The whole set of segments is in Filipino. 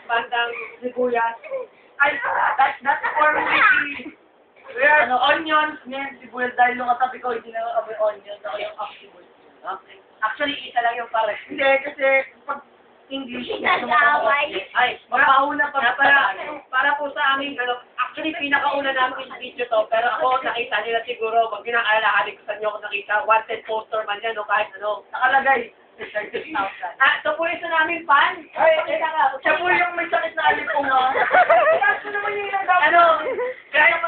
bandang sibuyas. Ay, that's formerly we are onions, ngayon sibuyas dahil yung katabi ko, hindi na kami onions, ako yung sibuyas. Okay. Actually, isa lang yung pare. Hindi, kasi pag English, ay, mapauna pa para po sa aming, actually, pinakauna namin yung video to, pero ako, nakita nila siguro, pag pinakaalala ko sa inyo ako nakita, wanted poster man yan, o kahit nakalagay. So po isa namin fan. Siya po yung may sakit na alipong kaya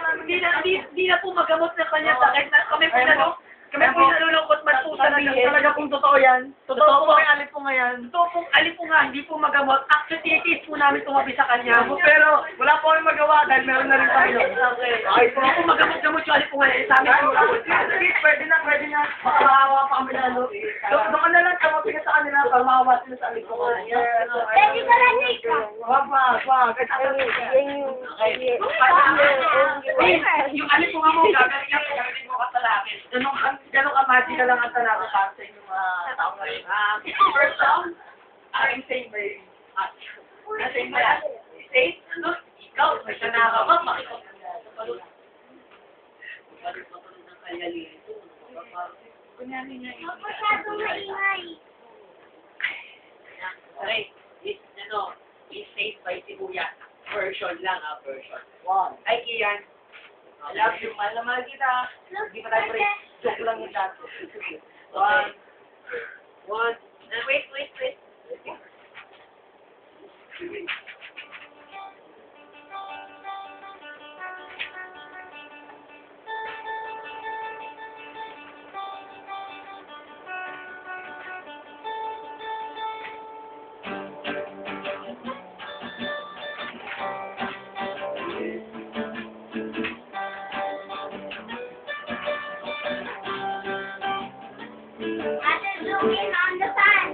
hindi na po magamot na kanya sakit na kami po nalulungkot man po talaga pong totoo yan. Totoo po may alipong ngayon. Totoo pong alipong nga, hindi po magamot. Actually, titis po namin tumabi sa kanya. Pero wala po kami magawa dahil meron na rin tayo. Okay. Kung po magamot-gamot yung alipong ngayon, sa amin po. Pwede na. Makakawa pa kami lalo. Doon ka na lang, kamapin ka sa kanila para makawa sila sa alipong ngayon. Pwede ka lang dito. Wag. Yung alipong nga mo, gagawin mo ka sa lakin. Ganong ka-magic ka lang ang talaga sa yung mga tao ngayon. First song, I'm saying very much. Kasi nga, say, look, ikaw, may kanaka ba? Mapalot ng kanyali ito. Kunyari niya ito. Masyadong maingay. Okay, is saved by Sibuyas. Version lang, version. Wow. Ay, Kian. I love you, mahal na mahal kita. Hindi pa tayo break. Joke lang yung dati. One. Wait. Looking on the fan.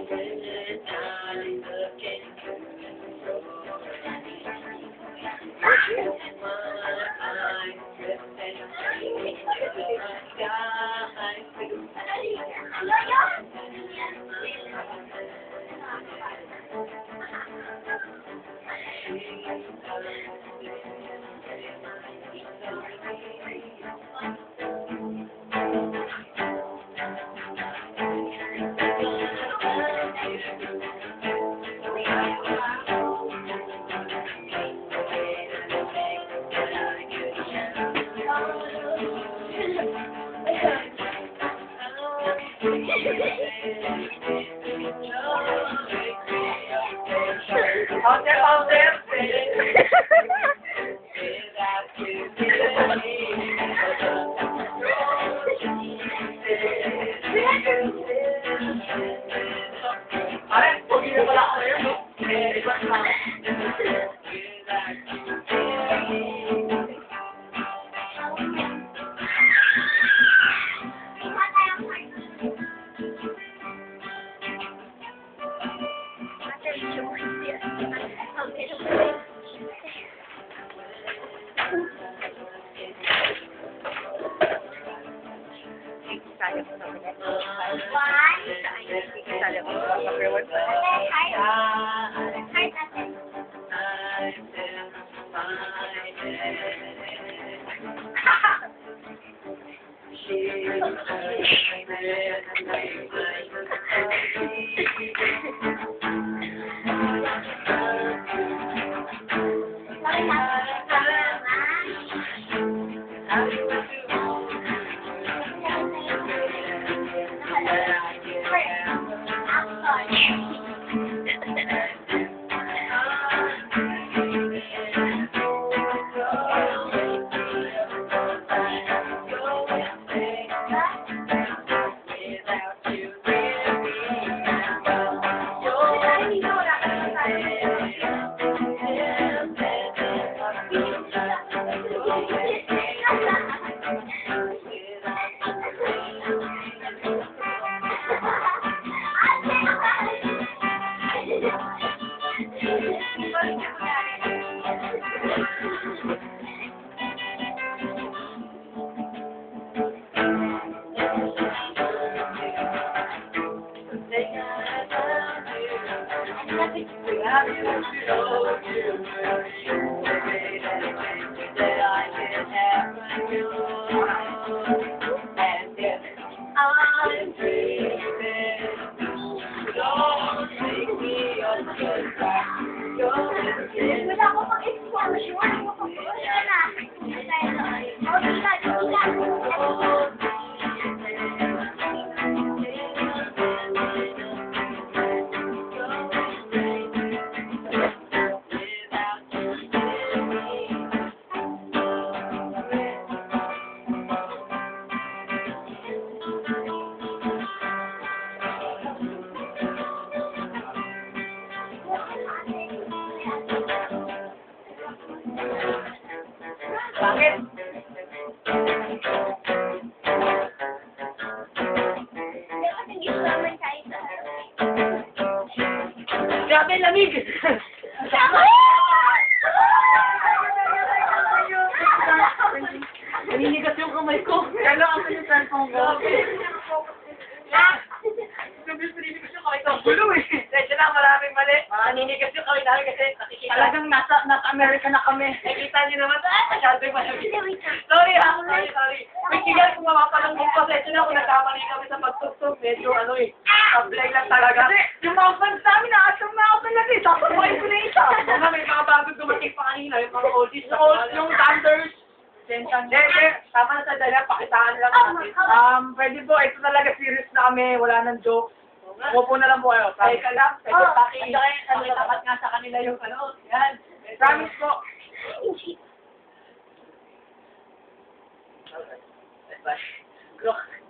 Out there. Ay, pogi na pala ako yun, no? Wala ko pang exposure. Wala na. Oh, ilan, ilan. Bakit? Dapat hindi naman tayo sa Grabe, lamig! Naninigas yung kamay ko. Kala ako yung cellphone ko. Naninigas yung kamay ko. Gulo eh. Kasi lang, maraming mali. Naninigas yung kamay namin kasi nakikita. Talagang nasa America na kami. Nakikita niyo naman, masyado yung malamig. Sorry ha, sorry. May kigal kung mapapalanggong pasensya na kung nagkamali kami sa pagtugtog. Medyo sablay lang talaga. Kasi yung mga fans namin, naasam na ako talaga eh. Tapos ko na isa. Mga may mga bagong dumating pa kanina, yung mga oldies. Yung Thunders. Hindi, tama na sa dala, pakitaan lang natin. Pwede po, ito talaga serious na kami, wala nang joke. Upo na lang po kayo. Teka lang, pwede paki. Dapat nga sa kanila yung yan. Promise po. Bye.